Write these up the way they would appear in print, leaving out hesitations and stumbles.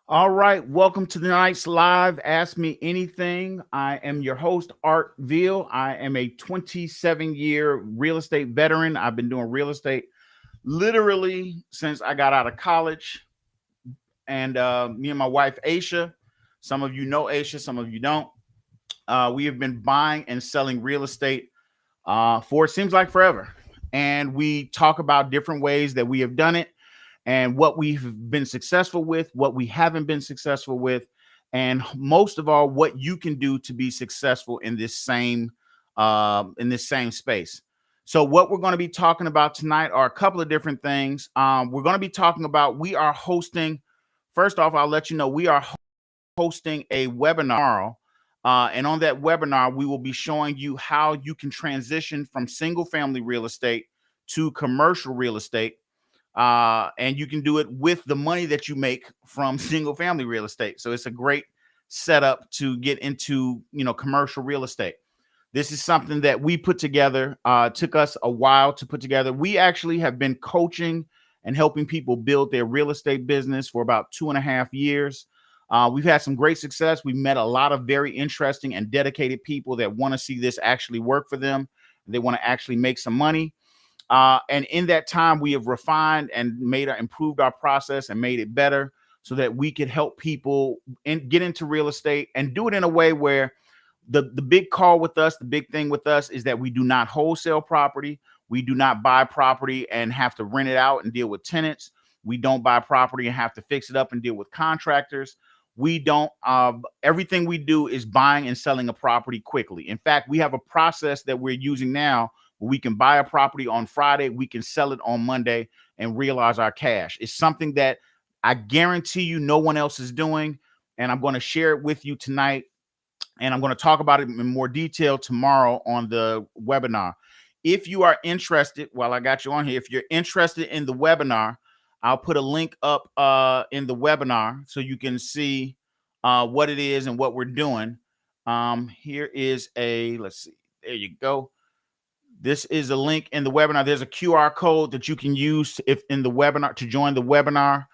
All right, welcome to tonight's live Ask Me Anything. I am your host, Art Veal. I am a 27-year real estate veteran. I've been doing real estate literally since I got out of college. And me and my wife, Aisha, some of you know Aisha, some of you don't. We have been buying and selling real estate for it seems like forever. And we talk about different ways that we have done it and what we've been successful with, what we haven't been successful with, and most of all, what you can do to be successful in this same space. So, what we're going to be talking about tonight are a couple of different things. We're going to be talking about we are hosting. First off, I'll let you know we are hosting a webinar. And on that webinar, we will be showing you how you can transition from single family real estate to commercial real estate, and you can do it with the money that you make from single family real estate. So it's a great setup to get into, commercial real estate. This is something that we put together. Took us a while to put together. We actually have been coaching and helping people build their real estate business for about 2.5 years. We've had some great success. We met a lot of very interesting and dedicated people that want to see this actually work for them. They want to actually make some money. And in that time, we have refined and improved our process and made it better so that we could help people get into real estate and do it in a way where the big call with us, the big thing with us is that we do not wholesale property. We do not buy property and have to rent it out and deal with tenants. We don't buy property and have to fix it up and deal with contractors. We don't, everything we do is buying and selling a property quickly. In fact, we have a process that we're using now. We can buy a property on Friday, we can sell it on Monday and realize our cash. It's something that I guarantee you no one else is doing. And I'm going to share it with you tonight. And I'm going to talk about it in more detail tomorrow on the webinar. If you are interested, while I got you on here, if you're interested in the webinar, I'll put a link up in the webinar so you can see what it is and what we're doing. Here is let's see, there you go. This is a link in the webinar. There's a QR code that you can use if in the webinar to join the webinar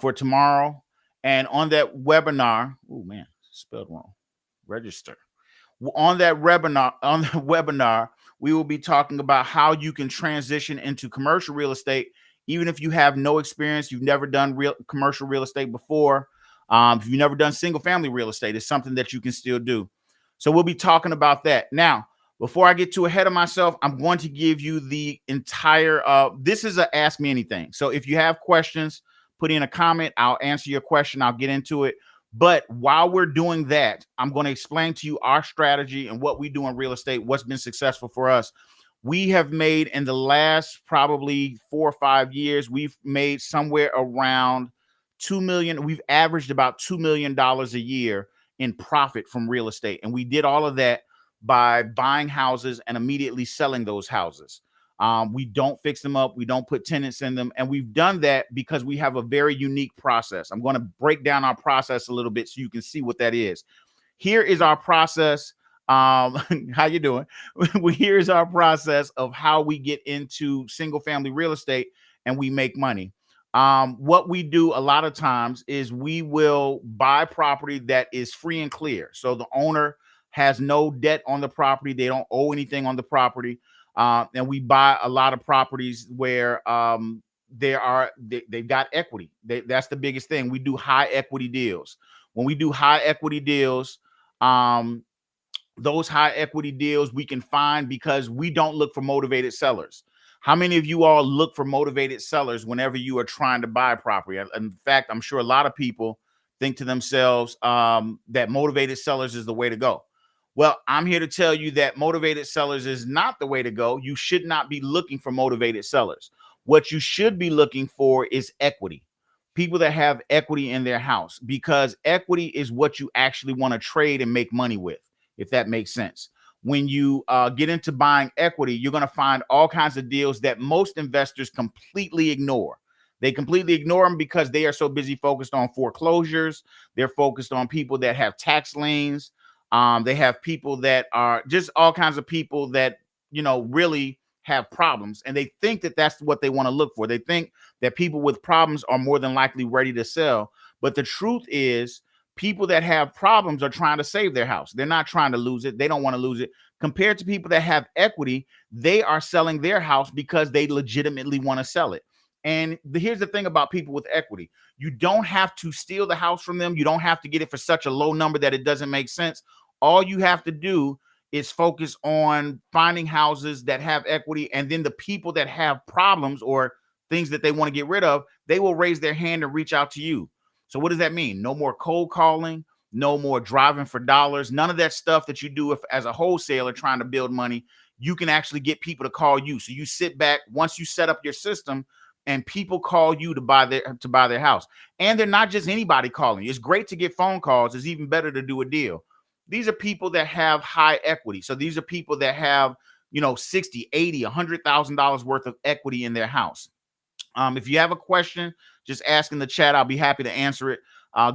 for tomorrow. And on that webinar, oh man, spelled wrong. Register. On that webinar, we will be talking about how you can transition into commercial real estate, even if you have no experience, you've never done commercial real estate before. If you've never done single family real estate, it's something that you can still do. So we'll be talking about that. Now, before I get too ahead of myself, I'm going to give you the entire, this is a Ask Me Anything. So if you have questions, put in a comment. I'll answer your question. I'll get into it. But while we're doing that, I'm going to explain to you our strategy and what we do in real estate, what's been successful for us. We have made in the last probably 4 or 5 years, we've made somewhere around 2 million. We've averaged about $2 million a year in profit from real estate. And we did all of that by buying houses and immediately selling those houses. We don't fix them up. We don't put tenants in them. And we've done that because we have a very unique process. I'm going to break down our process a little bit so you can see what that is. Here is our process. How you doing? Here's our process of how we get into single family real estate and we make money. What we do a lot of times is we will buy property that is free and clear. So the owner has no debt on the property. They don't owe anything on the property. And we buy a lot of properties where they've got equity. That's the biggest thing. We do high equity deals. When we do high equity deals, those high equity deals we can find because we don't look for motivated sellers. How many of you all look for motivated sellers whenever you are trying to buy property? In fact, I'm sure a lot of people think to themselves that motivated sellers is the way to go. Well, I'm here to tell you that motivated sellers is not the way to go. You should not be looking for motivated sellers. What you should be looking for is equity. People that have equity in their house, because equity is what you actually want to trade and make money with, if that makes sense. When you get into buying equity, you're going to find all kinds of deals that most investors completely ignore. They completely ignore them because they are so busy focused on foreclosures. They're focused on people that have tax liens. They have people that are just all kinds of people that, really have problems. And they think that that's what they want to look for. They think that people with problems are more than likely ready to sell. But the truth is, people that have problems are trying to save their house. They're not trying to lose it. They don't want to lose it. Compared to people that have equity, they are selling their house because they legitimately want to sell it. And here's the thing about people with equity. You don't have to steal the house from them. You don't have to get it for such a low number that it doesn't make sense. All you have to do is focus on finding houses that have equity, and then the people that have problems or things that they want to get rid of, they will raise their hand and reach out to you. So what does that mean? No more cold calling, no more driving for dollars, none of that stuff that you do if, as a wholesaler trying to build money. You can actually get people to call you. So you sit back once you set up your system, and people call you to buy their house. And they're not just anybody calling you. It's great to get phone calls. It's even better to do a deal. These are people that have high equity. So these are people that have, 60, 80, $100,000 worth of equity in their house. If you have a question, just ask in the chat. I'll be happy to answer it.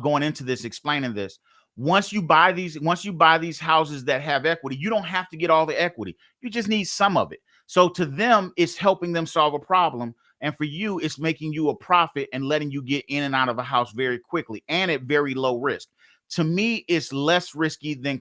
Going into this, explaining this. Once you buy these houses that have equity, you don't have to get all the equity. You just need some of it. So to them, it's helping them solve a problem. And for you, it's making you a profit and letting you get in and out of a house very quickly and at very low risk. To me, it's less risky than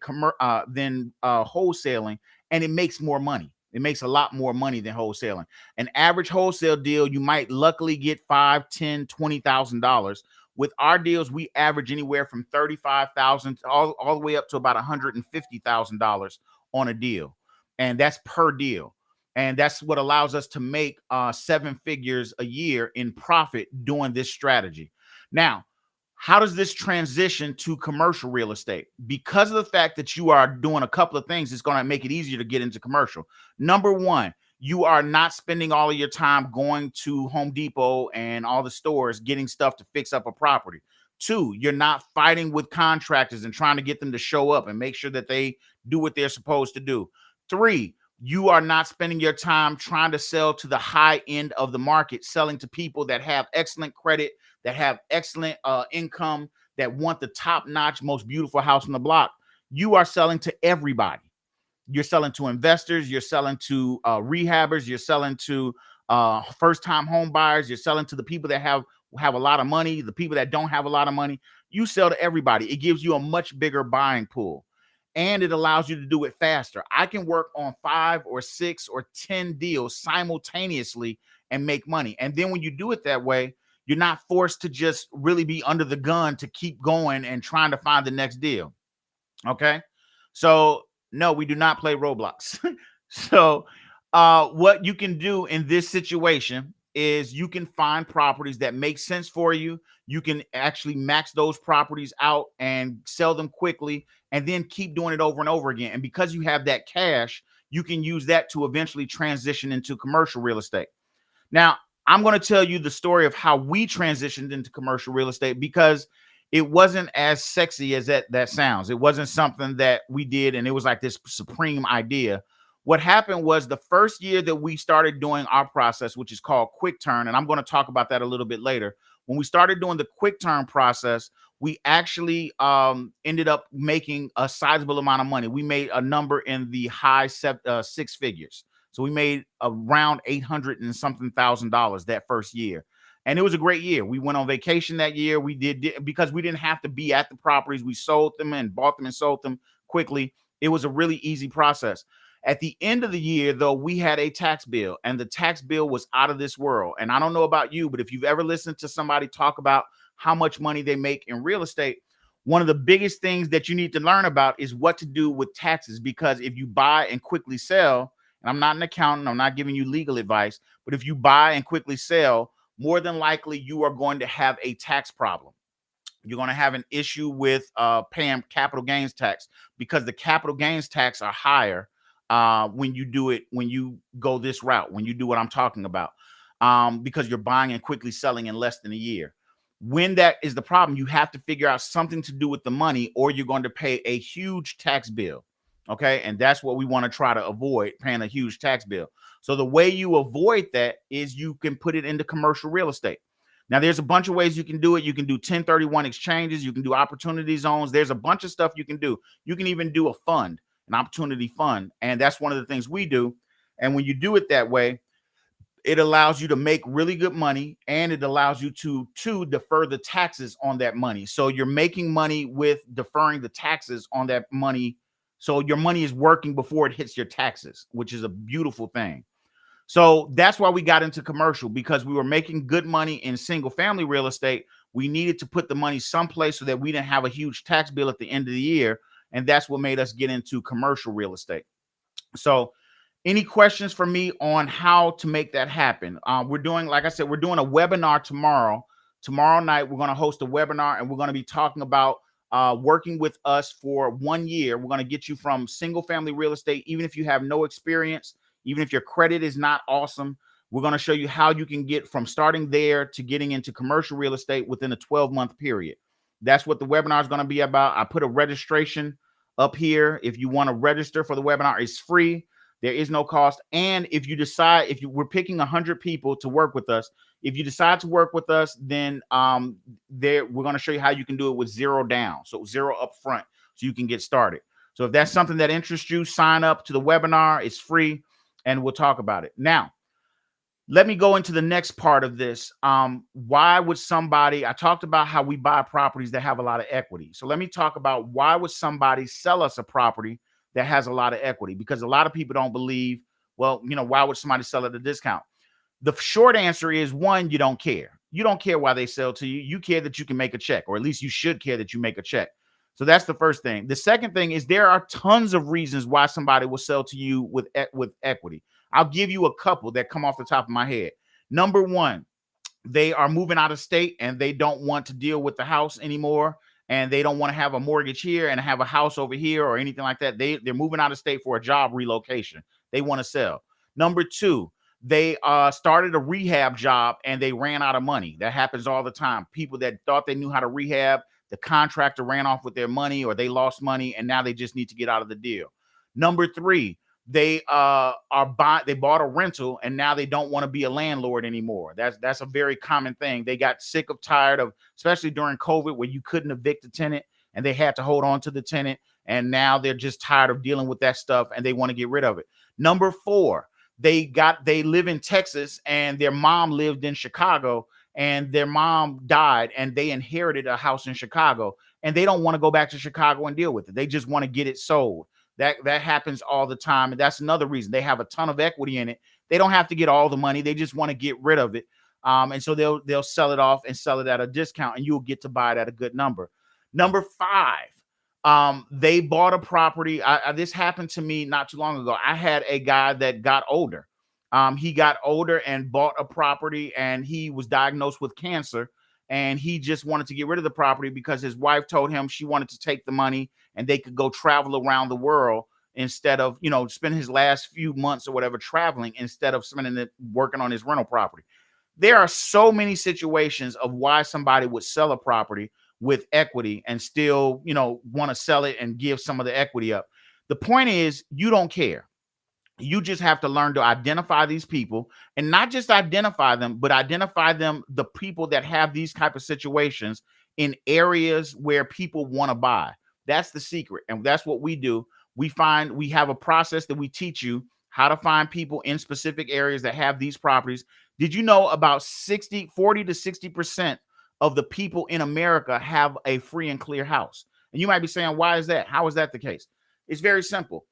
wholesaling, and it makes more money. It makes a lot more money than wholesaling. An average wholesale deal, you might luckily get $5,000, $10,000, $20,000. With our deals, we average anywhere from $35,000 all the way up to about $150,000 on a deal, and that's per deal. And that's what allows us to make 7 figures a year in profit doing this strategy. Now, how does this transition to commercial real estate? Because of the fact that you are doing a couple of things, it's going to make it easier to get into commercial. Number one, you are not spending all of your time going to Home Depot and all the stores getting stuff to fix up a property. 2, you're not fighting with contractors and trying to get them to show up and make sure that they do what they're supposed to do. 3, you are not spending your time trying to sell to the high end of the market, selling to people that have excellent credit, that have excellent income, that want the top-notch, most beautiful house on the block. You are selling to everybody. You're selling to investors. You're selling to rehabbers. You're selling to first-time home buyers. You're selling to the people that have a lot of money, the people that don't have a lot of money. You sell to everybody. It gives you a much bigger buying pool. And it allows you to do it faster. I can work on 5 or 6 or 10 deals simultaneously and make money. And then when you do it that way, you're not forced to just really be under the gun to keep going and trying to find the next deal. Okay. So no, we do not play Roblox. So what you can do in this situation is you can find properties that make sense for you. You can actually max those properties out and sell them quickly, and then keep doing it over and over again. And because you have that cash, you can use that to eventually transition into commercial real estate. Now, I'm going to tell you the story of how we transitioned into commercial real estate, because it wasn't as sexy as that sounds. It wasn't something that we did and it was like this supreme idea. What happened was, the first year that we started doing our process, which is called Quick Turn, and I'm going to talk about that a little bit later. When we started doing the Quick Turn process, we actually ended up making a sizable amount of money. We made a number in the high 6 figures. So we made around $800 and something thousand that first year. And it was a great year. We went on vacation that year. We did, because we didn't have to be at the properties. We sold them and bought them and sold them quickly. It was a really easy process. At the end of the year, though, we had a tax bill, and the tax bill was out of this world. And I don't know about you, but if you've ever listened to somebody talk about how much money they make in real estate, one of the biggest things that you need to learn about is what to do with taxes. Because if you buy and quickly sell, and I'm not an accountant, I'm not giving you legal advice, but if you buy and quickly sell, more than likely you are going to have a tax problem. You're going to have an issue with paying capital gains tax, because the capital gains tax are higher when you go this route, when you do what I'm talking about, because you're buying and quickly selling in less than a year. When that is the problem, you have to figure out something to do with the money, or you're going to pay a huge tax bill. Okay. And that's what we want to try to avoid, paying a huge tax bill. So the way you avoid that is you can put it into commercial real estate. Now, there's a bunch of ways you can do it. You can do 1031 exchanges. You can do opportunity zones. There's a bunch of stuff you can do. You can even do a fund, an opportunity fund. And that's one of the things we do. And when you do it that way, It allows you to make really good money, and it allows you to defer the taxes on that money. So you're making money with deferring the taxes on that money. So your money is working before it hits your taxes, which is a beautiful thing. So that's why we got into commercial, because we were making good money in single family real estate. We needed to put the money someplace so that we didn't have a huge tax bill at the end of the year. And that's what made us get into commercial real estate. So any questions for me on how to make that happen? We're doing, like I said, we're doing a webinar tomorrow. Tomorrow night, we're going to host a webinar, and we're going to be talking about working with us for 1 year. We're going to get you from single family real estate, even if you have no experience, even if your credit is not awesome. We're going to show you how you can get from starting there to getting into commercial real estate within a 12-month period. That's what the webinar is going to be about. I put a registration up here. If you want to register for the webinar, it's free. There is no cost. And if you decide, we're picking 100 people to work with us. If you decide to work with us, then we're going to show you how you can do it with zero down. So zero up front, so you can get started. So if that's something that interests you, sign up to the webinar. It's free, and we'll talk about it. Now, let me go into the next part of this. Why would somebody, I talked about how we buy properties that have a lot of equity. So let me talk about why would somebody sell us a property that has a lot of equity? Because a lot of people don't believe, well, why would somebody sell at a discount? The short answer is, one, you don't care. You don't care why they sell to you. You care that you can make a check, or at least you should care that you make a check. So that's the first thing. The second thing is there are tons of reasons why somebody will sell to you with equity. I'll give you a couple that come off the top of my head. Number one, they are moving out of state and they don't want to deal with the house anymore. And they don't want to have a mortgage here and have a house over here or anything like that. They're moving out of state for a job relocation. They want to sell. Number two, they started a rehab job and they ran out of money. That happens all the time. People that thought they knew how to rehab, the contractor ran off with their money, or they lost money, and now they just need to get out of the deal. Number three, they they bought a rental and now they don't want to be a landlord anymore. That's a very common thing. They got sick of, tired of, especially during COVID, where you couldn't evict a tenant and they had to hold on to the tenant, and now they're just tired of dealing with that stuff and they want to get rid of it. Number four, they live in Texas and their mom lived in Chicago, and their mom died and they inherited a house in Chicago, and they don't want to go back to Chicago and deal with it. They just want to get it sold. That happens all the time. And that's another reason. They have a ton of equity in it. They don't have to get all the money. They just want to get rid of it. And so they'll sell it off and sell it at a discount, and you'll get to buy it at a good number. Number five, they bought a property. This happened to me not too long ago. I had a guy that got older. He got older and bought a property, and he was diagnosed with cancer. And he just wanted to get rid of the property because his wife told him she wanted to take the money and they could go travel around the world instead of, spend his last few months or whatever traveling, instead of spending it working on his rental property. There are so many situations of why somebody would sell a property with equity and still, want to sell it and give some of the equity up. The point is, you don't care. You just have to learn to identify these people, and not just identify them, but identify the people that have these type of situations in areas where people want to buy. That's the secret. And that's what we do. We have a process that we teach you how to find people in specific areas that have these properties. Did you know about 40 to 60% of the people in America have a free and clear house? And you might be saying, why is that? How is that the case? It's very simple.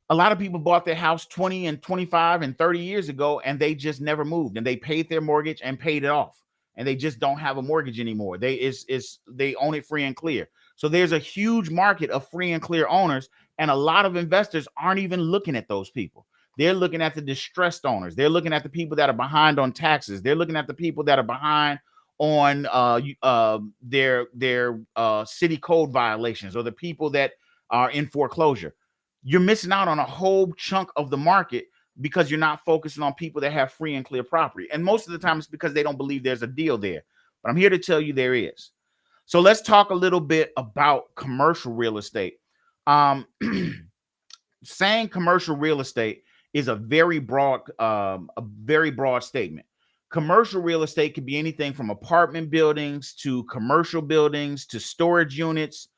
A lot of people bought their house 20 and 25 and 30 years ago, and they just never moved, and they paid their mortgage and paid it off, and they just don't have a mortgage anymore. They own it free and clear. So there's a huge market of free and clear owners, and a lot of investors aren't even looking at those people. They're looking at the distressed owners. They're looking at the people that are behind on taxes. They're looking at the people that are behind on their city code violations, or the people that are in foreclosure. You're missing out on a whole chunk of the market because you're not focusing on people that have free and clear property. And most of the time it's because they don't believe there's a deal there. But I'm here to tell you there is. So let's talk a little bit about commercial real estate. Saying commercial real estate is a very broad statement. Commercial real estate could be anything from apartment buildings to commercial buildings to storage units,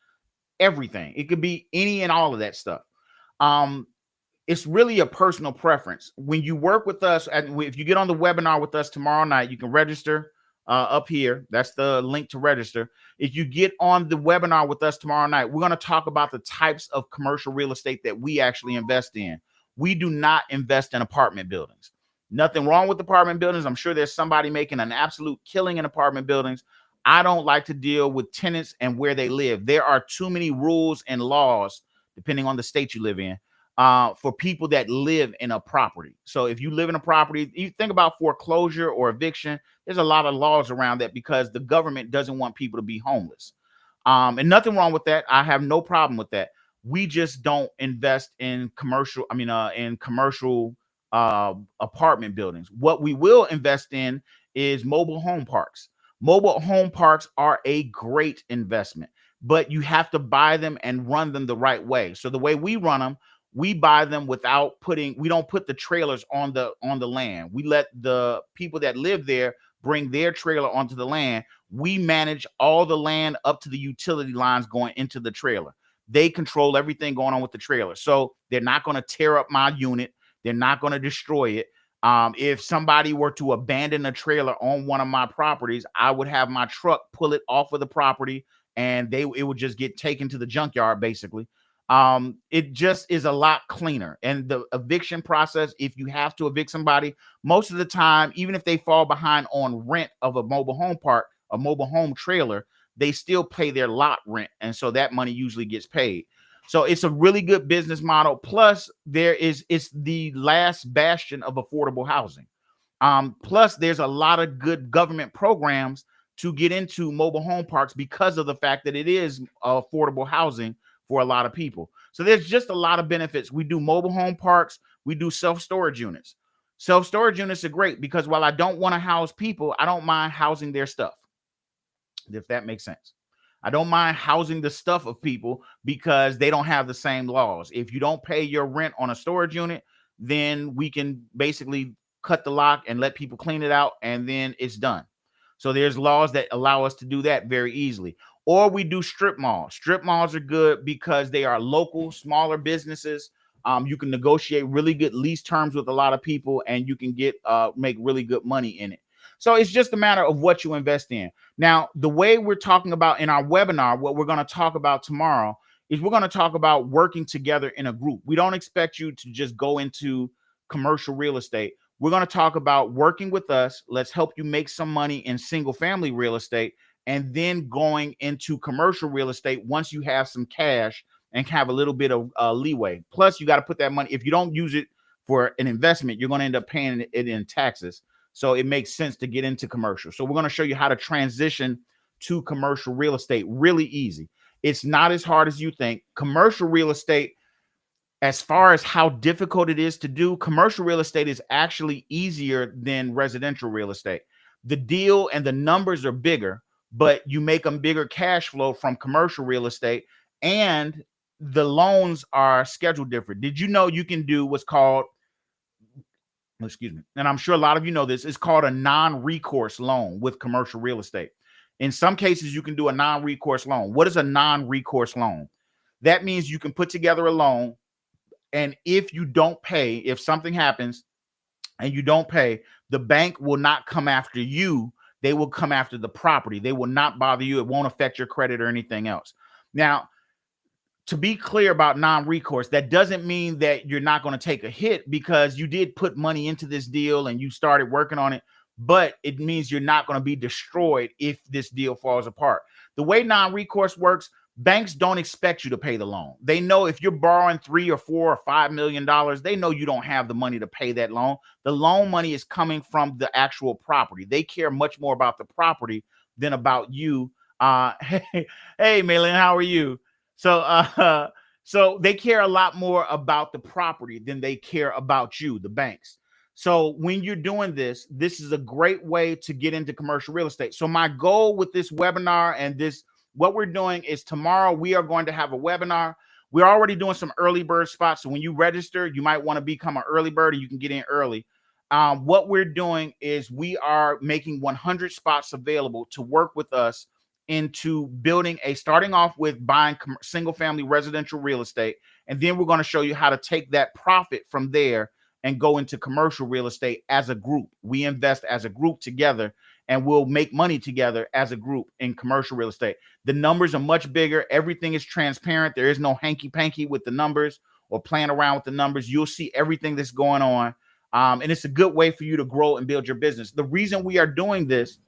everything. It could be any and all of that stuff. it's really a personal preference. When you work with us, and if you get on the webinar with us tomorrow night, you can register up here. That's the link to register. If you get on the webinar with us tomorrow night, we're going to talk about the types of commercial real estate that we actually invest in. We do not invest in apartment buildings. Nothing wrong with apartment buildings. I'm sure there's somebody making an absolute killing in apartment buildings. I don't like to deal with tenants and where they live. There are too many rules and laws, depending on the state you live in, for people that live in a property. So if you live in a property, you think about foreclosure or eviction, there's a lot of laws around that because the government doesn't want people to be homeless. And nothing wrong with that. I have no problem with that. We just don't invest in commercial, in commercial apartment buildings. What we will invest in is mobile home parks. Mobile home parks are a great investment, but you have to buy them and run them the right way. So the way we run them, we buy them without we don't put the trailers on the land. We let the people that live there bring their trailer onto the land. We manage all the land up to the utility lines going into the trailer. They control everything going on with the trailer. So they're not going to tear up my unit. They're not going to destroy it. If somebody were to abandon a trailer on one of my properties, I would have my truck pull it off of the property and it would just get taken to the junkyard, basically. It just is a lot cleaner. And the eviction process, if you have to evict somebody, most of the time, even if they fall behind on rent of a mobile home park, a mobile home trailer, they still pay their lot rent. And so that money usually gets paid. So it's a really good business model. Plus, it's the last bastion of affordable housing. Plus, there's a lot of good government programs to get into mobile home parks because of the fact that it is affordable housing for a lot of people. So there's just a lot of benefits. We do mobile home parks. We do self-storage units. Self-storage units are great because while I don't want to house people, I don't mind housing their stuff, if that makes sense. I don't mind housing the stuff of people because they don't have the same laws. If you don't pay your rent on a storage unit, then we can basically cut the lock and let people clean it out, and then it's done. So there's laws that allow us to do that very easily. Or we do strip malls. Strip malls are good because they are local, smaller businesses. You can negotiate really good lease terms with a lot of people, and you can make really good money in it. So it's just a matter of what you invest in. Now, the way we're talking about in our webinar, what we're going to talk about tomorrow is we're going to talk about working together in a group. We don't expect you to just go into commercial real estate. We're going to talk about working with us. Let's help you make some money in single family real estate, and then going into commercial real estate once you have some cash and have a little bit of leeway. Plus, you got to put that money. If you don't use it for an investment, you're going to end up paying it in taxes. So it makes sense to get into commercial. So we're going to show you how to transition to commercial real estate really easy. It's not as hard as you think. Commercial real estate, as far as how difficult it is to do, commercial real estate is actually easier than residential real estate. The deal and the numbers are bigger, but you make them bigger cash flow from commercial real estate, and the loans are scheduled different. Did you know you can do what's called, excuse me, and I'm sure a lot of you know this, it's called a non-recourse loan with commercial real estate. In some cases, you can do a non-recourse loan. What is a non-recourse loan? That means you can put together a loan, and if you don't pay, if something happens and you don't pay, the bank will not come after you. They will come after the property. They will not bother you. It won't affect your credit or anything else. Now, to be clear about non-recourse, that doesn't mean that you're not going to take a hit because you did put money into this deal and you started working on it, but it means you're not going to be destroyed if this deal falls apart. The way non-recourse works, banks don't expect you to pay the loan. They know if you're borrowing $3 or $4 or $5 million, they know you don't have the money to pay that loan. The loan money is coming from the actual property. They care much more about the property than about you. Hey, Maylin, how are you? So they care a lot more about the property than they care about you, the banks. So when you're doing this, this is a great way to get into commercial real estate. So my goal with this webinar and what we're doing is tomorrow we are going to have a webinar. We're already doing some early bird spots. So when you register, you might want to become an early bird and you can get in early. What we're doing is we are making 100 spots available to work with us into starting off with buying single family residential real estate. And then we're going to show you how to take that profit from there and go into commercial real estate as a group. We invest as a group together and we'll make money together as a group in commercial real estate. The numbers are much bigger. Everything is transparent. There is no hanky panky with the numbers or playing around with the numbers. You'll see everything that's going on. And it's a good way for you to grow and build your business. The reason we are doing this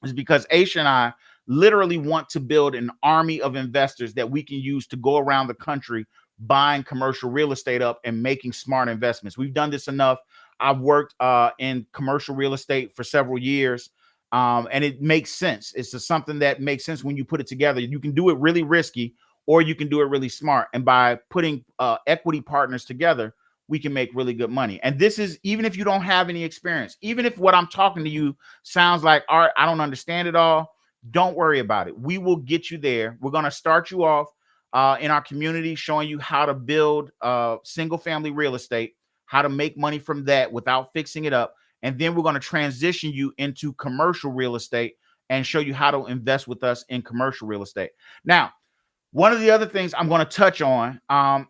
is because Aisha and I literally want to build an army of investors that we can use to go around the country buying commercial real estate up and making smart investments. We've done this enough. I've worked in commercial real estate for several years, and it makes sense. It's just something that makes sense when you put it together. You can do it really risky or you can do it really smart. And by putting equity partners together, we can make really good money. And this is even if you don't have any experience, even if what I'm talking to you sounds like, all right, I don't understand it all, don't worry about it. We will get you there. We're going to start you off in our community, showing you how to build single family real estate, how to make money from that without fixing it up. And then we're going to transition you into commercial real estate and show you how to invest with us in commercial real estate. Now, one of the other things I'm going to touch on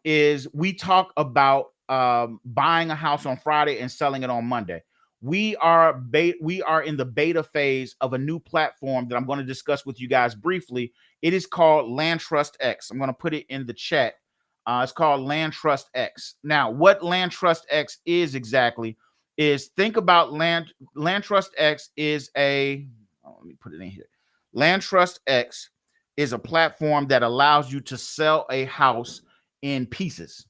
is we talk about buying a house on Friday and selling it on Monday. We are in the beta phase of a new platform that I'm going to discuss with you guys briefly. It is called Land Trust X. I'm going to put it in the chat. It's called Land Trust X. Now, what Land Trust X is exactly is, think about Land Trust X is let me put it in here. Land Trust X is a platform that allows you to sell a house in pieces.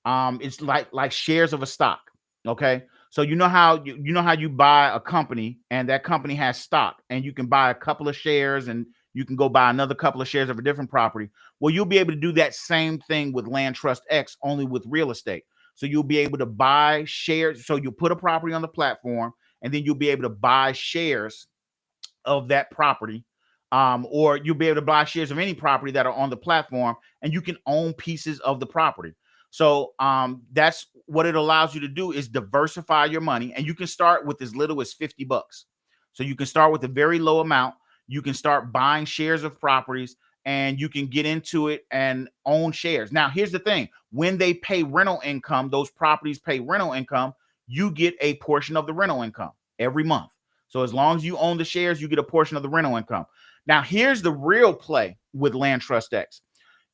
It's like shares of a stock. Okay. So you know how you buy a company and that company has stock and you can buy a couple of shares and you can go buy another couple of shares of a different property. Well, you'll be able to do that same thing with Land Trust X, only with real estate. So you'll be able to buy shares. So you put a property on the platform and then you'll be able to buy shares of that property. Or you'll be able to buy shares of any property that are on the platform and you can own pieces of the property. So that's what it allows you to do, is diversify your money. And you can start with as little as $50. So you can start with a very low amount. You can start buying shares of properties and you can get into it and own shares. Now, here's the thing. When they pay rental income, those properties pay rental income, you get a portion of the rental income every month. So as long as you own the shares, you get a portion of the rental income. Now, here's the real play with Land Trust X.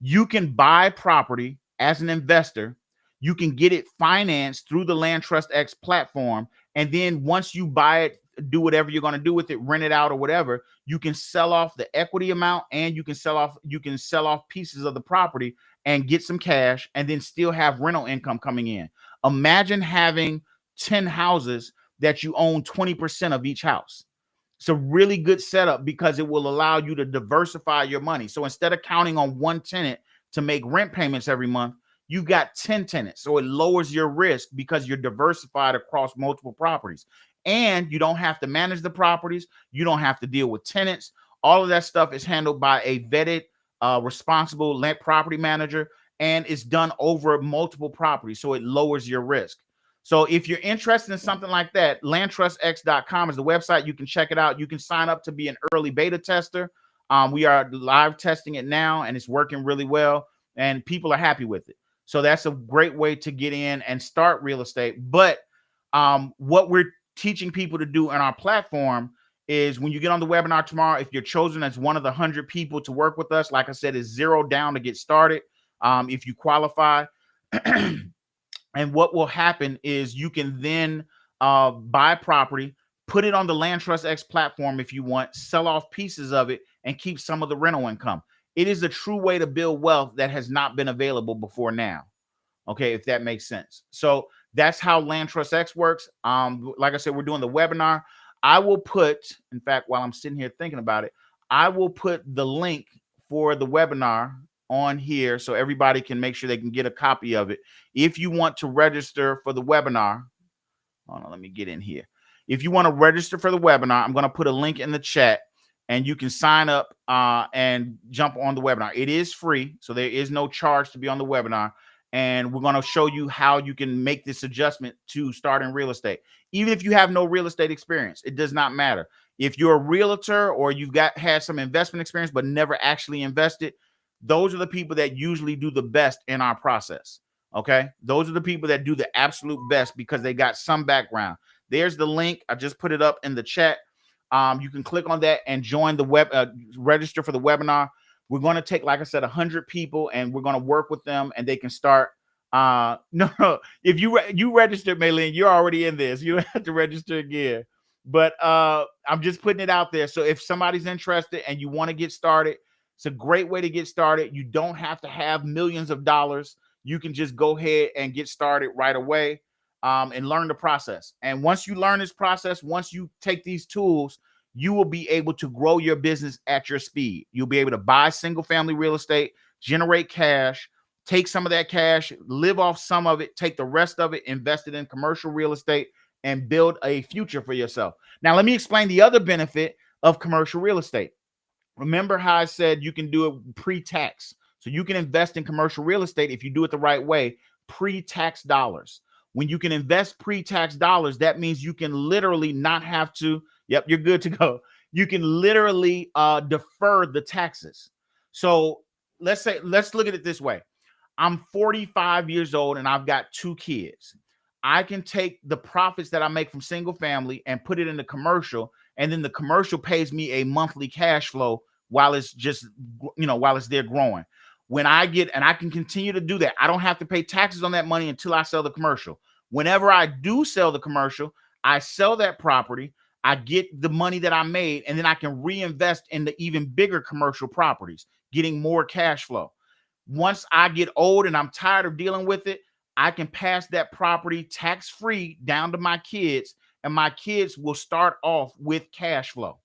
You can buy property as an investor. You can get it financed through the Land Trust X platform. And then once you buy it, do whatever you're going to do with it, rent it out or whatever, you can sell off the equity amount and you can sell off pieces of the property and get some cash and then still have rental income coming in. Imagine having 10 houses that you own 20% of each house. It's a really good setup because it will allow you to diversify your money. So instead of counting on one tenant to make rent payments every month, you've got 10 tenants. So it lowers your risk because you're diversified across multiple properties. And you don't have to manage the properties. You don't have to deal with tenants. All of that stuff is handled by a vetted, responsible property manager, and it's done over multiple properties. So it lowers your risk. So if you're interested in something like that, landtrustx.com is the website. You can check it out. You can sign up to be an early beta tester. We are live testing it now, and it's working really well, and people are happy with it. So that's a great way to get in and start real estate. But what we're teaching people to do in our platform is, when you get on the webinar tomorrow, if you're chosen as one of the 100 people to work with us, like I said, it's $0 down to get started if you qualify. And what will happen is you can then buy property, put it on the Land Trust X platform if you want, sell off pieces of it, and keep some of the rental income. It is a true way to build wealth that has not been available before now. Okay, if that makes sense. So that's how Land Trust X works. Like I said, we're doing the webinar. I will put, in fact, while I'm sitting here thinking about it, I will put the link for the webinar on here so everybody can make sure they can get a copy of it. If you want to register for the webinar, hold on, let me get in here. If you want to register for the webinar, I'm going to put a link in the chat and you can sign up and jump on the webinar. It is free, so there is no charge to be on the webinar. And we're going to show you how you can make this adjustment to start in real estate. Even if you have no real estate experience, it does not matter. If you're a realtor or you've had some investment experience but never actually invested, those are the people that usually do the best in our process. Okay, those are the people that do the absolute best because they got some background. There's the link. I just put it up in the chat. You can click on that and join the register for the webinar. We're going to take, like I said, 100 people, and we're going to work with them, and they can start. No, if you registered, Maylene, you're already in this. You don't have to register again. But I'm just putting it out there. So if somebody's interested and you want to get started, it's a great way to get started. You don't have to have millions of dollars. You can just go ahead and get started right away and learn the process. And once you learn this process, once you take these tools, you will be able to grow your business at your speed. You'll be able to buy single family real estate, generate cash, take some of that cash, live off some of it, take the rest of it, invest it in commercial real estate, and build a future for yourself. Now, let me explain the other benefit of commercial real estate. Remember how I said you can do it pre-tax. So you can invest in commercial real estate if you do it the right way, pre-tax dollars. When you can invest pre-tax dollars, that means you can literally not have to, yep, you're good to go. You can literally defer the taxes. So let's look at it this way. I'm 45 years old and I've got 2 kids. I can take the profits that I make from single family and put it in the commercial, and then the commercial pays me a monthly cash flow while it's just, while it's there growing. When I get, and I can continue to do that, I don't have to pay taxes on that money until I sell the commercial. Whenever I do sell the commercial, I sell that property, I get the money that I made, and then I can reinvest in the even bigger commercial properties, getting more cash flow. Once I get old and I'm tired of dealing with it, I can pass that property tax-free down to my kids, and my kids will start off with cash flow.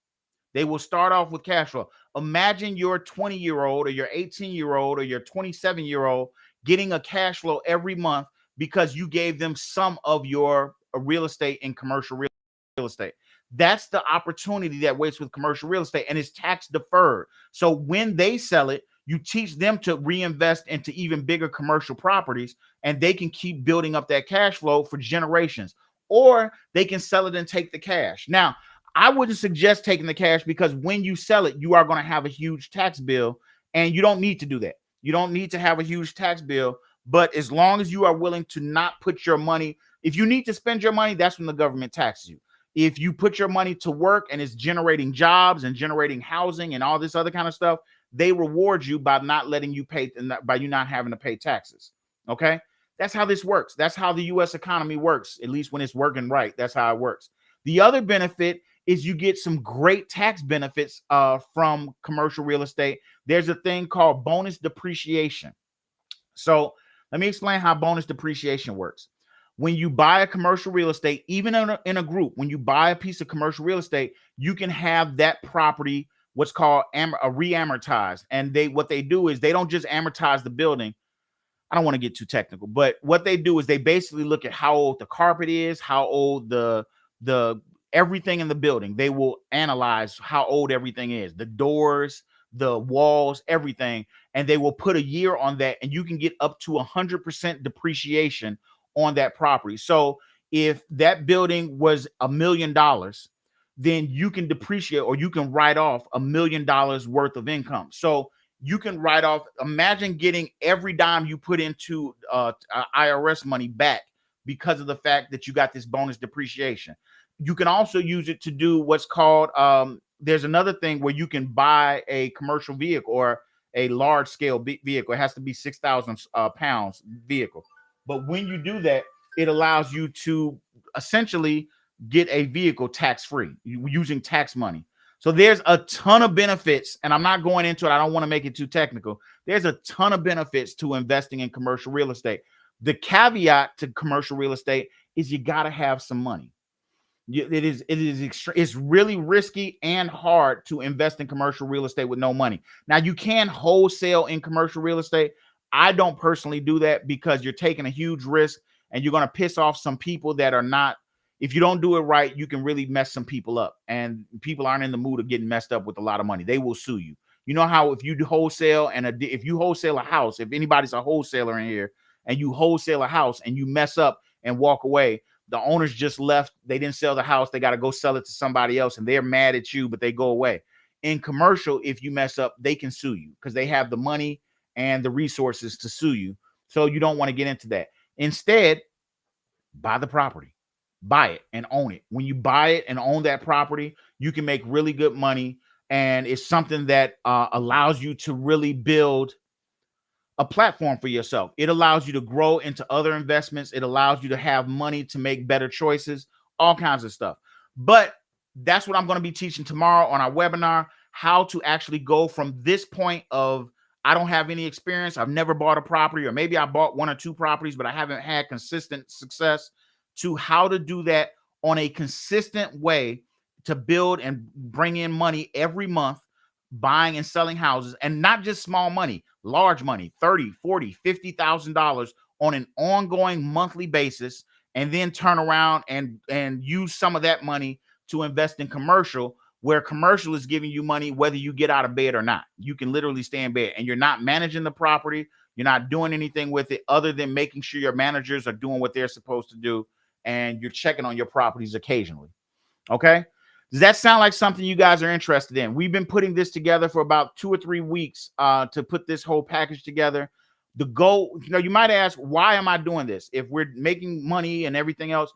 They will start off with cash flow. Imagine your 20-year-old or your 18-year-old or your 27-year-old getting a cash flow every month because you gave them some of your real estate and commercial real estate. That's the opportunity that waits with commercial real estate, and it's tax deferred. So when they sell it, you teach them to reinvest into even bigger commercial properties, and they can keep building up that cash flow for generations. Or they can sell it and take the cash. Now, I wouldn't suggest taking the cash because when you sell it, you are going to have a huge tax bill, and you don't need to do that. You don't need to have a huge tax bill, but as long as you are willing to not put your money, if you need to spend your money, that's when the government taxes you. If you put your money to work and it's generating jobs and generating housing and all this other kind of stuff, they reward you by not letting you pay, by you not having to pay taxes. Okay. That's how this works. That's how the U.S. economy works, at least when it's working right. That's how it works. The other benefit is you get some great tax benefits from commercial real estate. There's a thing called bonus depreciation. So let me explain how bonus depreciation works. When you buy a commercial real estate, even in a group, when you buy a piece of commercial real estate, you can have that property what's called re-amortized. And what they do is they don't just amortize the building. I don't want to get too technical, but what they do is they basically look at how old the carpet is, how old the everything in the building. They will analyze how old everything is, the doors, the walls, everything, and they will put a year on that, and you can get up to 100% depreciation on that property. So if that building was $1 million, then you can depreciate, or you can write off $1 million worth of income. So you can write off, imagine getting every dime you put into IRS money back because of the fact that you got this bonus depreciation. You can also use it to do what's called, there's another thing where you can buy a commercial vehicle or a large scale vehicle. It has to be 6,000 pounds vehicle. But when you do that, it allows you to essentially get a vehicle tax-free using tax money. So there's a ton of benefits, and I'm not going into it. I don't want to make it too technical. There's a ton of benefits to investing in commercial real estate. The caveat to commercial real estate is you got to have some money. It's really risky and hard to invest in commercial real estate with no money. Now, you can wholesale in commercial real estate. I don't personally do that because you're taking a huge risk and you're going to piss off some people that are not. If you don't do it right, you can really mess some people up, and people aren't in the mood of getting messed up with a lot of money. They will sue you. You know how if you wholesale if you wholesale a house, if anybody's a wholesaler in here and you wholesale a house and you mess up and walk away, the owners just left. They didn't sell the house. They got to go sell it to somebody else, and they're mad at you, but they go away. In commercial, if you mess up, they can sue you because they have the money and the resources to sue you. So you don't want to get into that. Instead, buy the property, buy it and own it. When you buy it and own that property, you can make really good money. And it's something that allows you to really build a platform for yourself. It allows you to grow into other investments. It allows you to have money to make better choices, all kinds of stuff. But that's what I'm going to be teaching tomorrow on our webinar, how to actually go from this point of, I don't have any experience, I've never bought a property, or maybe I bought 1 or 2 properties, but I haven't had consistent success, to how to do that on a consistent way to build and bring in money every month, buying and selling houses, and not just small money, large money, $30,000, $40,000, $50,000 on an ongoing monthly basis, and then turn around and use some of that money to invest in commercial, where commercial is giving you money whether you get out of bed or not. You can literally stay in bed, and you're not managing the property. You're not doing anything with it other than making sure your managers are doing what they're supposed to do, and you're checking on your properties occasionally. Okay? Does that sound like something you guys are interested in? We've been putting this together for about 2 or 3 weeks to put this whole package together. The goal, you might ask, why am I doing this? If we're making money and everything else,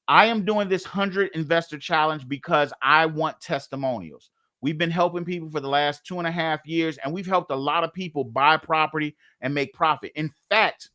I am doing this 100 investor challenge because I want testimonials. We've been helping people for the last 2.5 years, and we've helped a lot of people buy property and make profit. In fact,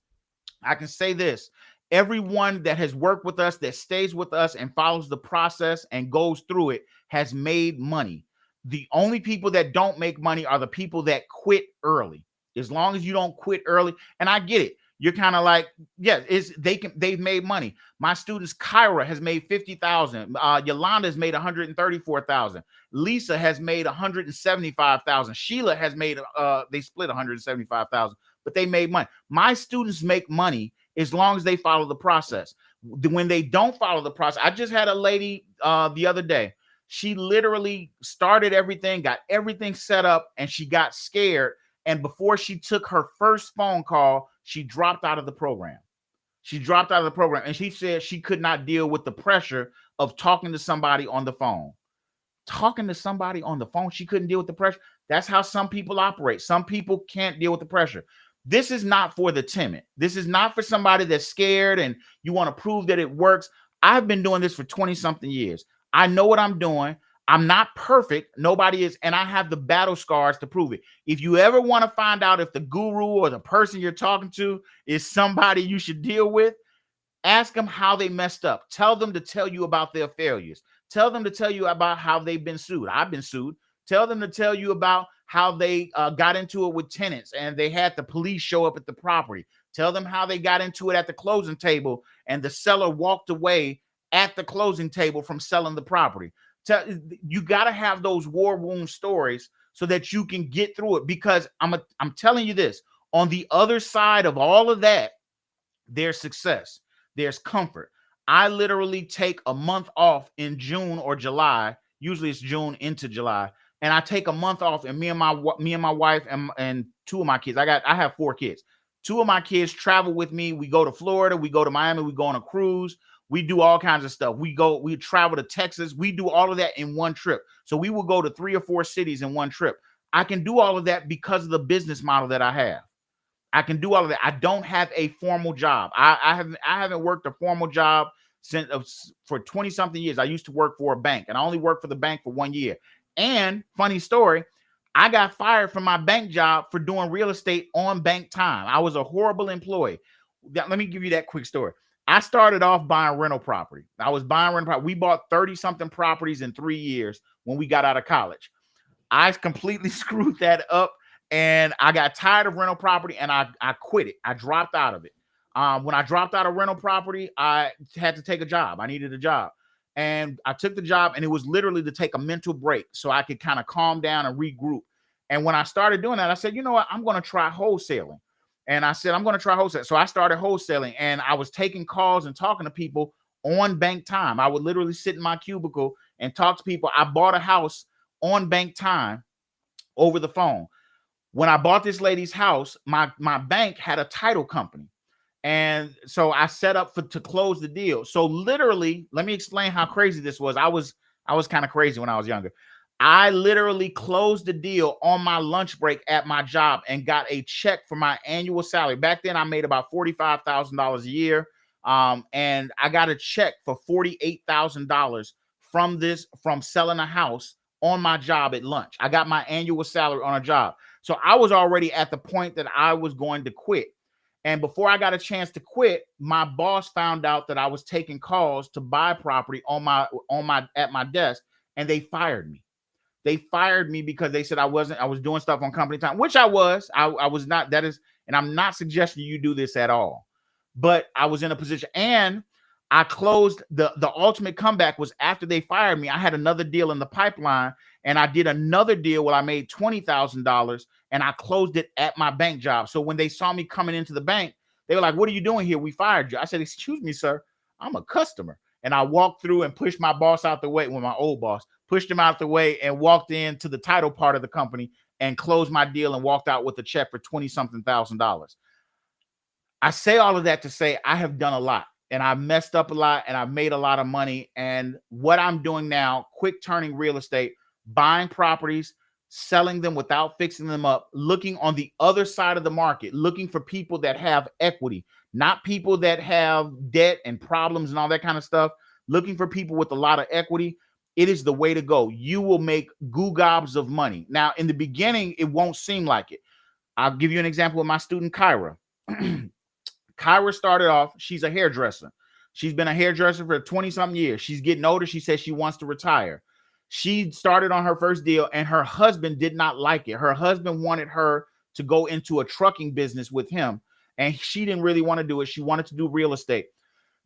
I can say this. Everyone that has worked with us, that stays with us and follows the process and goes through it, has made money. The only people that don't make money are the people that quit early. As long as you don't quit early, and I get it. You're kind of like, yeah, they've made money. My students, Kyra has made 50,000. Yolanda has made 134,000. Lisa has made 175,000. Sheila has made they split 175,000, but they made money. My students make money as long as they follow the process. When they don't follow the process, I just had a lady the other day. She literally started everything, got everything set up, and she got scared. And before she took her first phone call, she dropped out of the program. She dropped out of the program, and she said she could not deal with the pressure of talking to somebody on the phone. Talking to somebody on the phone, she couldn't deal with the pressure. That's how some people operate. Some people can't deal with the pressure. This is not for the timid. This is not for somebody that's scared and you want to prove that it works. I've been doing this for 20-something years. I know what I'm doing. I'm not perfect. Nobody is. And I have the battle scars to prove it. If you ever want to find out if the guru or the person you're talking to is somebody you should deal with, ask them how they messed up. Tell them to tell you about their failures. Tell them to tell you about how they've been sued. I've been sued. Tell them to tell you about how they got into it with tenants and they had the police show up at the property. Tell them how they got into it at the closing table and the seller walked away at the closing table from selling the property. You got to have those war wound stories so that you can get through it, because I'm telling you this, on the other side of all of that, there's success, there's comfort. I literally take a month off in June or July. Usually it's June into July. And I take a month off, and me and my wife and 2 of my kids, I have 4 kids. 2 of my kids travel with me. We go to Florida, we go to Miami, we go on a cruise. We do all kinds of stuff. We travel to Texas. We do all of that in one trip. So we will go to 3 or 4 cities in one trip. I can do all of that because of the business model that I have. I can do all of that. I don't have a formal job. I haven't worked a formal job for 20-something years. I used to work for a bank, and I only worked for the bank for 1 year. And funny story, I got fired from my bank job for doing real estate on bank time. I was a horrible employee. Let me give you that quick story. I started off buying rental property. I was buying rental property. We bought 30-something properties in 3 years when we got out of college. I completely screwed that up, and I got tired of rental property, and I quit it. I dropped out of it. When I dropped out of rental property, I had to take a job. I needed a job. And I took the job, and it was literally to take a mental break so I could kind of calm down and regroup. And when I started doing that, I said, you know what? I'm going to try wholesaling. And I said, I'm going to try wholesale. So I started wholesaling, and I was taking calls and talking to people on bank time. I would literally sit in my cubicle and talk to people. I bought a house on bank time over the phone. When I bought this lady's house, my bank had a title company. And so I set up to close the deal. So literally, let me explain how crazy this was. I was kind of crazy when I was younger. I literally closed the deal on my lunch break at my job and got a check for my annual salary. Back then, I made about $45,000 a year. And I got a check for $48,000 from selling a house on my job at lunch. I got my annual salary on a job. So I was already at the point that I was going to quit. And before I got a chance to quit, my boss found out that I was taking calls to buy property on my at my desk, and they fired me. They fired me because they said I was doing stuff on company time, which I was. I was not. That is, and I'm not suggesting you do this at all. But I was in a position, and I closed the ultimate comeback was after they fired me. I had another deal in the pipeline, and I did another deal where I made $20,000, and I closed it at my bank job. So when they saw me coming into the bank, they were like, "What are you doing here? We fired you." I said, "Excuse me, sir. I'm a customer." And I walked through and pushed my boss out the way. Well, my old boss pushed him out the way and walked into the title part of the company and closed my deal and walked out with a check for 20 something thousand dollars. I say all of that to say I have done a lot, and I've messed up a lot, and I've made a lot of money. And what I'm doing now, quick turning real estate, buying properties, selling them without fixing them up, looking on the other side of the market, looking for people that have equity, not people that have debt and problems and all that kind of stuff, looking for people with a lot of equity. It is the way to go. You will make goo gobs of money. Now, in the beginning, it won't seem like it. I'll give you an example of my student, Kyra. Kyra started off, she's a hairdresser. She's been a hairdresser for 20 something years. She's getting older. She says she wants to retire. She started on her first deal, and her husband did not like it. Her husband wanted her to go into a trucking business with him, and she didn't really want to do it. She wanted to do real estate.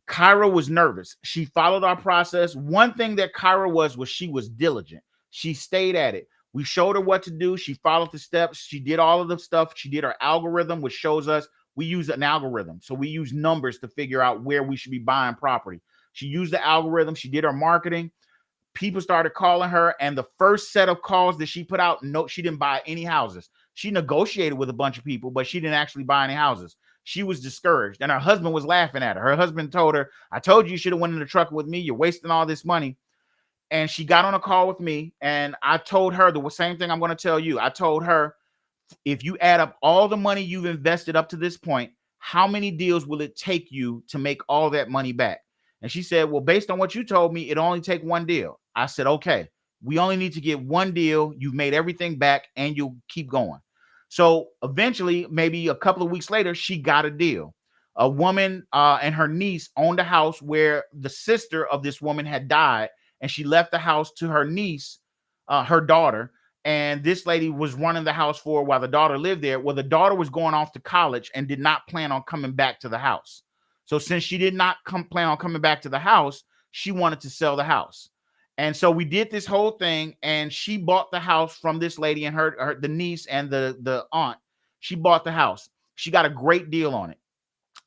Kyra was nervous. She followed our process. One thing that Kyra was she was diligent. She stayed at it. We showed her what to do. She followed the steps. She did all of the stuff. She did her algorithm, which shows us we use an algorithm. So we use numbers to figure out where we should be buying property. She used the algorithm. She did her marketing. People started calling her, and the first set of calls that she put out, no, she didn't buy any houses. She negotiated with a bunch of people, but she didn't actually buy any houses. She was discouraged, and her husband was laughing at her. Her husband told her, "I told you should have went in the truck with me. You're wasting all this money." And she got on a call with me, and I told her the same thing I'm going to tell you. I told her, if you add up all the money you've invested up to this point, how many deals will it take you to make all that money back? And she said, "Well, based on what you told me, it'll only take one deal." I said, "Okay, we only need to get one deal. You've made everything back, and you'll keep going." So eventually, maybe a couple of weeks later, she got a deal. A woman and her niece owned a house where the sister of this woman had died, and she left the house to her niece, her daughter. And this lady was running the house for her while the daughter lived there. Well, the daughter was going off to college and did not plan on coming back to the house. So since she did not plan on coming back to the house, she wanted to sell the house. And so we did this whole thing, and she bought the house from this lady and the niece and the aunt. She bought the house. She got a great deal on it.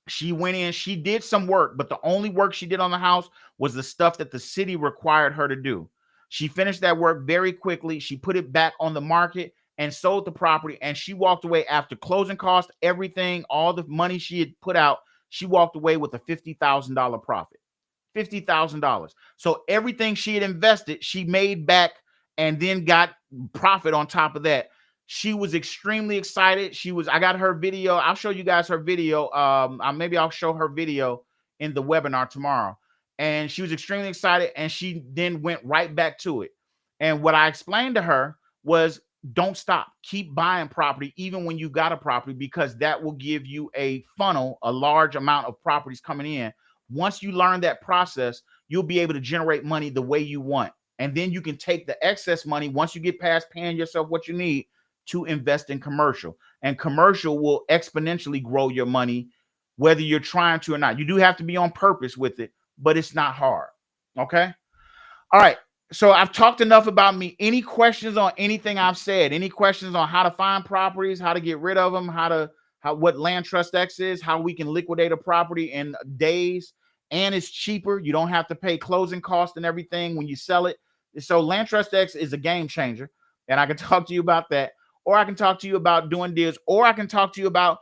She went in, she did some work, but the only work she did on the house was the stuff that the city required her to do. She finished that work very quickly. She put it back on the market and sold the property, and she walked away after closing costs, everything, all the money she had put out. She walked away with a $50,000 profit. $50,000. So everything she had invested, she made back and then got profit on top of that. She was extremely excited. I got her video. I'll show you guys her video. Maybe I'll show her video in the webinar tomorrow. And she was extremely excited, and she then went right back to it. And what I explained to her was, don't stop. Keep buying property even when you got a property, because that will give you a funnel, a large amount of properties coming in. Once you learn that process, you'll be able to generate money the way you want. And then you can take the excess money, once you get past paying yourself what you need, to invest in commercial. And commercial will exponentially grow your money, whether you're trying to or not. You do have to be on purpose with it, but it's not hard. Okay. All right. So I've talked enough about me. Any questions on anything I've said? Any questions on how to find properties, how to get rid of them, what Land Trust X is, how we can liquidate a property in days, and it's cheaper. You don't have to pay closing costs and everything when you sell it. So Land Trust X is a game changer, and I can talk to you about that, or I can talk to you about doing deals, or I can talk to you about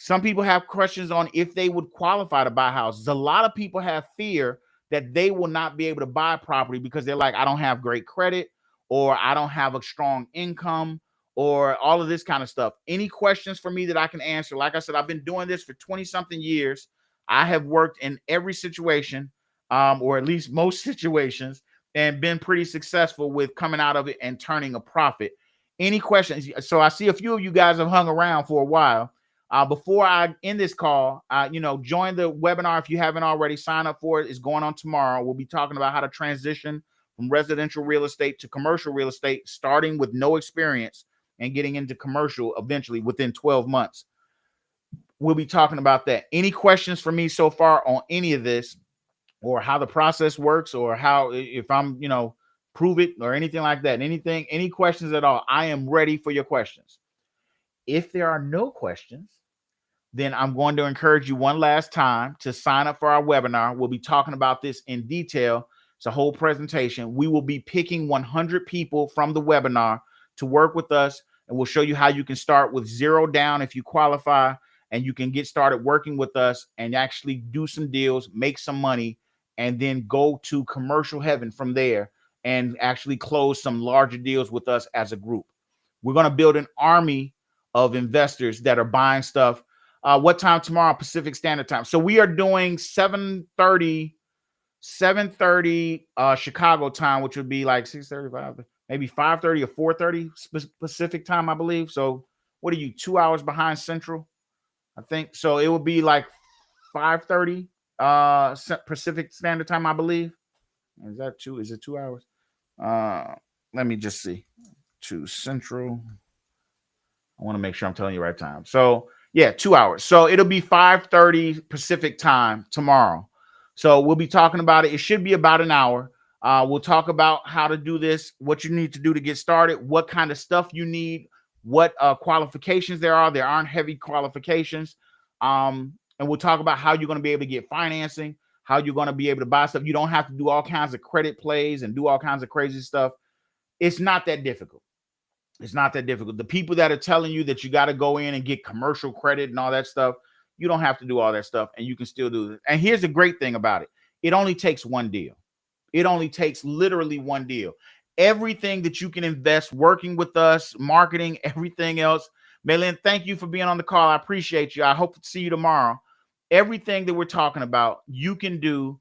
Some people have questions on if they would qualify to buy houses. A lot of people have fear that they will not be able to buy property because they're like, I don't have great credit, or I don't have a strong income, or all of this kind of stuff. Any questions for me that I can answer? Like I said, I've been doing this for 20 something years. I have worked in every situation, or at least most situations, and been pretty successful with coming out of it and turning a profit. Any questions? So I see a few of you guys have hung around for a while. Before I end this call, join the webinar if you haven't already. Sign up for it. It's going on tomorrow. We'll be talking about how to transition from residential real estate to commercial real estate, starting with no experience and getting into commercial eventually within 12 months. We'll be talking about that. Any questions for me so far on any of this, or how the process works, or how, if I'm, prove it or anything like that? Any questions at all? I am ready for your questions. If there are no questions, then I'm going to encourage you one last time to sign up for our webinar. We'll be talking about this in detail. It's a whole presentation. We will be picking 100 people from the webinar to work with us, and we'll show you how you can start with zero down if you qualify, and you can get started working with us and actually do some deals, make some money, and then go to commercial heaven from there and actually close some larger deals with us as a group. We're going to build an army of investors that are buying stuff. What time tomorrow? Pacific Standard Time. So we are doing 7:30 Chicago time, which would be like 6:35, maybe 5:30 or 4:30 Pacific time, I believe. So what are you, 2 hours behind Central? I think so. It would be like 5:30 Pacific Standard Time, I believe. Is that two? Is it 2 hours? Let me just see. To Central. I want to make sure I'm telling you the right time. So yeah, 2 hours. So it'll be 5:30 Pacific time tomorrow. So we'll be talking about it. It should be about an hour. We'll talk about how to do this, what you need to do to get started, what kind of stuff you need, what qualifications there are. There aren't heavy qualifications. And we'll talk about how you're going to be able to get financing, how you're going to be able to buy stuff. You don't have to do all kinds of credit plays and do all kinds of crazy stuff. It's not that difficult. It's not that difficult. The people that are telling you that you got to go in and get commercial credit and all that stuff, you don't have to do all that stuff, and you can still do it. And here's the great thing about it. It only takes one deal. It only takes literally one deal. Everything that you can invest working with us, marketing, everything else. Maylin, thank you for being on the call. I appreciate you. I hope to see you tomorrow. Everything that we're talking about, you can do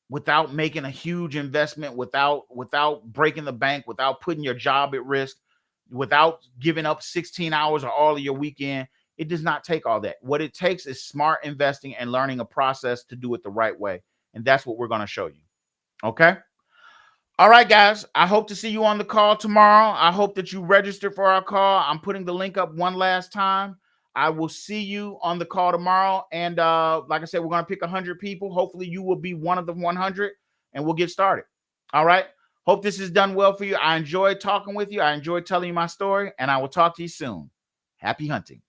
without making a huge investment, without breaking the bank, without putting your job at risk, without giving up 16 hours or all of your weekend. It does not take all that. What it takes is smart investing and learning a process to do it the right way. And that's what we're going to show you. Okay. All right, guys. I hope to see you on the call tomorrow. I hope that you register for our call. I'm putting the link up one last time. I will see you on the call tomorrow. And like I said, we're going to pick 100 people. Hopefully you will be one of the 100, and we'll get started. All right. Hope this is done well for you. I enjoyed talking with you. I enjoyed telling you my story, and I will talk to you soon. Happy hunting.